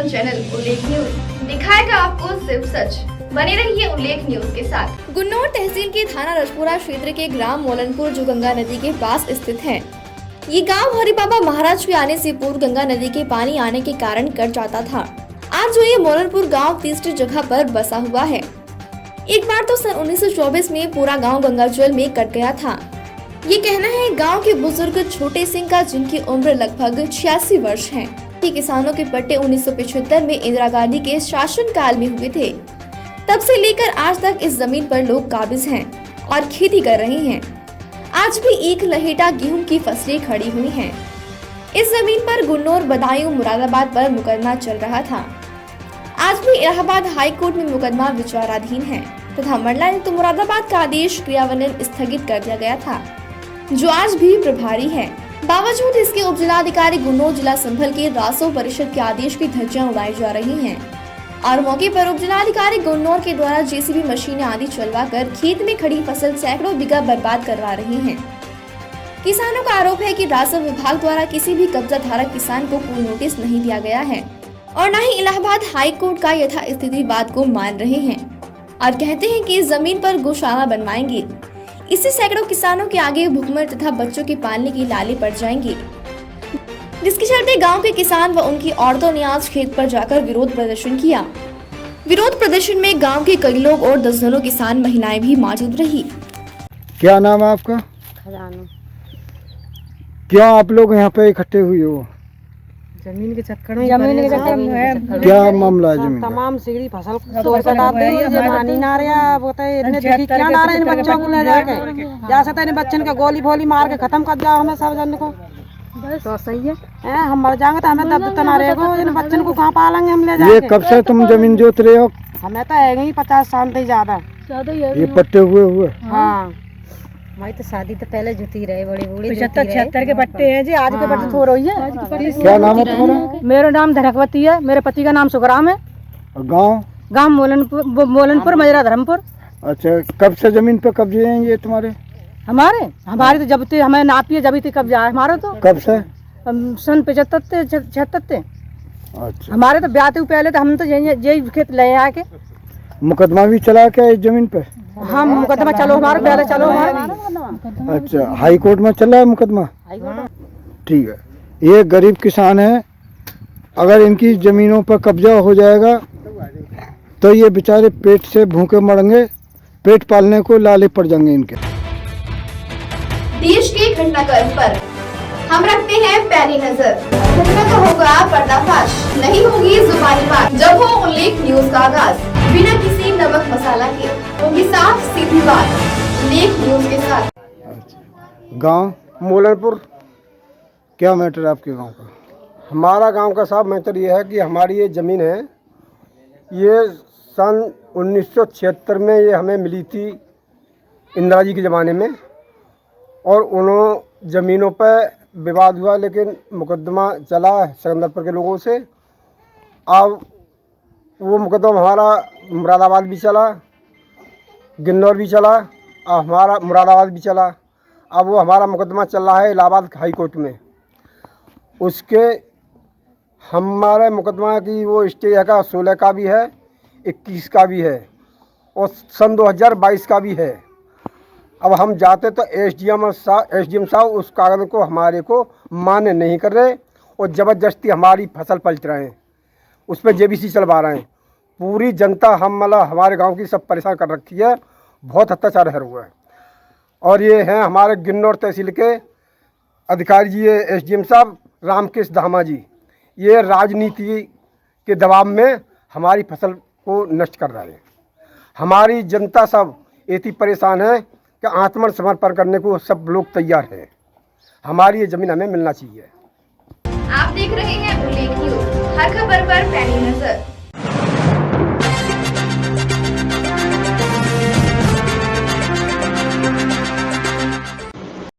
YouTube channel उल्लेख news दिखाएगा आपको सिर्फ सच। बने रहिए उल्लेख न्यूज के साथ। गुन्नौर तहसील के थाना रजपुरा क्षेत्र के ग्राम मोलनपुर जो गंगा नदी के पास स्थित है। ये गांव हरिबाबा महाराज के आने से पूर्व गंगा नदी के पानी आने के कारण कट जाता था। आज जो ये मोलनपुर गांव तीसरी जगह पर बसा हुआ है। एक बार तो सन 1924 में पूरा गांव गंगाजल में कट गया था। ये कहना है गांव के बुजुर्ग छोटे सिंह का, जिनकी उम्र लगभग 86 वर्ष है। कि किसानों के पट्टे 1975 में इंदिरा गांधी के शासन काल में हुए थे। तब से लेकर आज तक इस जमीन पर लोग काबिज हैं और खेती कर रहे हैं। आज भी एक लहेटा गेहूं की फसलें खड़ी हुई हैं। इस जमीन पर गुन्नौर, बदायूं, मुरादाबाद पर मुकदमा चल रहा था। आज भी इलाहाबाद हाई कोर्ट में मुकदमा विचाराधीन है तथा मंडलायुक्त मुरादाबाद का आदेश क्रियान्वयन स्थगित कर दिया गया था, जो आज भी प्रभारी है। बावजूद इसके उप जिलाधिकारी गुन्नौर जिला संभल के रासो परिषद के आदेश की धज्जियां उड़ाई जा रही हैं और मौके पर उप जिलाधिकारी गुन्नौर के द्वारा जेसीबी मशीनें आदि चलवाकर खेत में खड़ी फसल सैकड़ों बीघा बर्बाद करवा रही हैं। किसानों का आरोप है कि राजस्व विभाग द्वारा किसी भी कब्जा धारक किसान को कोई नोटिस नहीं दिया गया है और न ही इलाहाबाद हाई कोर्ट का यथास्थिति बात को मान रहे हैं और कहते हैं कि इस जमीन पर गौशाला बनवाएंगे। इससे सैकड़ों किसानों के आगे भूखमर तथा बच्चों के पालने की लाले पड़ जाएंगी, जिसके चलते गांव के किसान व उनकी औरतों ने आज खेत पर जाकर विरोध प्रदर्शन किया। विरोध प्रदर्शन में गांव के कई लोग और दर्जनों किसान महिलाएं भी मौजूद रही। क्या नाम है आपका? खजाना। क्या आप लोग यहाँ पे इकट्ठे हुए हो? जमीन के चक्कर में क्या मामला है जमीन का? तमाम सिगड़ी फसल तो पानी ना रहा बोलते इतने देखी क्या ना रहे इन बच्चों को ले जाके जा सकते इन बच्चन के गोली भोली मार के खत्म कर जाओ हमें सब जन को। तो सही है हम मर जाएंगे तो हमें दर्द तो ना रहेगा। इन बच्चन को कहाँ पालेंगे हम ले जाके? ये कब से तुम जमीन जोत रहे हो? हमें तो है ही 50 साल से ज्यादा। ये पट्टे हुए हाँ भाई तो शादी तो पहले जुती रहे, बड़ी बूढ़ी 75-76 के पट्टे हैं जी। आज के पट्टे थो रही है। क्या नाम है तुम्हारा? मेरा नाम धनकवती है, मेरे पति का नाम सुखराम है। गांव मोलनपुर मजरा धर्मपुर। अच्छा, कब से जमीन पे कब्जे हैं ये तुम्हारे? हमारे तो जब से हमें नापिए जब तक कब्जा है हमारा। तो कब से? सन 75-76। अच्छा, हमारे तो ब्याह पहले तो हम तो यही खेत ले आके। मुकदमा भी चला क्या इस जमीन पे? हम मुकदमा चलो हमारे पहले चलो हमारे। अच्छा, हाई कोर्ट में चल रहा है मुकदमा? ठीक है। ये गरीब किसान है, अगर इनकी जमीनों पर कब्जा हो जाएगा तो ये बेचारे पेट से भूखे मरेंगे, पेट पालने को लाले पड़ जाएंगे इनके। देश के घटनाक्रम पर हम रखते हैं पैनी नजर। घटना का होगा पर्दाफाश, नहीं होगी जुबानी बात। जब हो उल्लेख न्यूज का आगाज, बिना किसी नमक मसाला के होगी साफ सीधी बात। उल्लेख न्यूज के साथ। गांव मोलनपुर। क्या मैटर है आपके गांव का? हमारा गांव का साहब मैटर ये है कि हमारी ये ज़मीन है, ये सन 1976 में ये हमें मिली थी इंदिरा जी के ज़माने में। और उन्होंने ज़मीनों पर विवाद हुआ, लेकिन मुकदमा चला सिकंदरपुर के लोगों से। अब वो मुकदमा हमारा मुरादाबाद भी चला, गिन्नौर भी चला और हमारा मुरादाबाद भी चला। अब वो हमारा मुकदमा चल रहा है इलाहाबाद हाई कोर्ट में। उसके हमारे मुकदमा की वो स्टे का 16 का भी है, 21 का भी है और सन 2022 का भी है। अब हम जाते तो एसडीएम साहब उस कागज को हमारे को मान्य नहीं कर रहे और ज़बरदस्ती हमारी फसल पलट रहे हैं, उस पर जेबीसी चलवा रहे हैं। पूरी जनता हमारे गांव की सब परेशान कर रखी है, बहुत अत्याचार है हुआ है। और ये हैं हमारे गिन्नौर तहसील के अधिकारी जी, ये एसडीएम साहब रामकृष्ण धामा जी, ये राजनीति के दबाव में हमारी फसल को नष्ट कर रहे हैं। हमारी जनता सब इतनी परेशान है कि आत्मसमर्पण करने को सब लोग तैयार हैं। हमारी ये ज़मीन हमें मिलना चाहिए। आप देख रहे हैं उल्लेख न्यूज, हर खबर पर पैनी नजर।